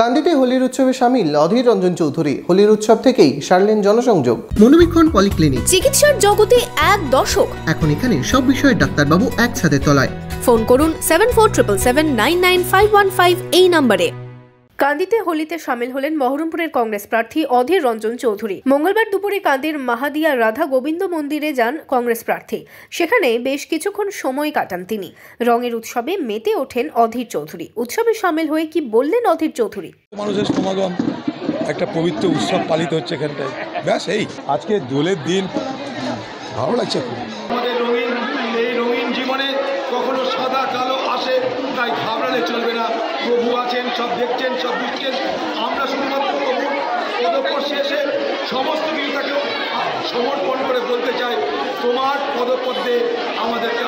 কান্দিতে হোলির উৎসবে সামিল অধীর রঞ্জন চৌধুরী। হোলির উৎসব থেকেই সারলেন জনসংযোগ। মনোবীক্ষণ পলিক্লিনিক, চিকিৎসার জগতে এক দশক। এখন এখানে সব বিষয়ে ডাক্তারবাবু একসাথে তলায়। ফোন করুন 7477799515 এই নম্বরে। কান্দিতে হোলিতে সামিল হলেন বহরমপুরের কংগ্রেস প্রার্থী অধীর রঞ্জন চৌধুরী। মঙ্গলবার দুপুরে কান্দির মাহাদিয়া রাধা গোবিন্দ মন্দিরে যান কংগ্রেস প্রার্থী। সেখানে বেশ কিছুক্ষণ সময় কাটান তিনি। রঙের উৎসবে মেতে ওঠেন অধীর চৌধুরী। উৎসবে সামিল হয়ে কি বললেন অধীর চৌধুরী? মানুষের সমাগম, একটা পবিত্র উৎসব পালিত হচ্ছে এখানটায়। ব্যাস এই আজকে দোলের দিন, ভালো লাগছে। আমাদের এই রঙিন জীবনে কখনো সাদা কালো আসে, তাই ঘাবড়ালে চলবে না। প্রভু আছেন, সব দেখছেন, সব বুঝছেন। আমরা শুধুমাত্র প্রভুর পদস্পর্শে এসে সমস্ত কিছু তাকে সমর্পণ করে বলতে চাই, তোমার পদপদ্মে আমাদেরকে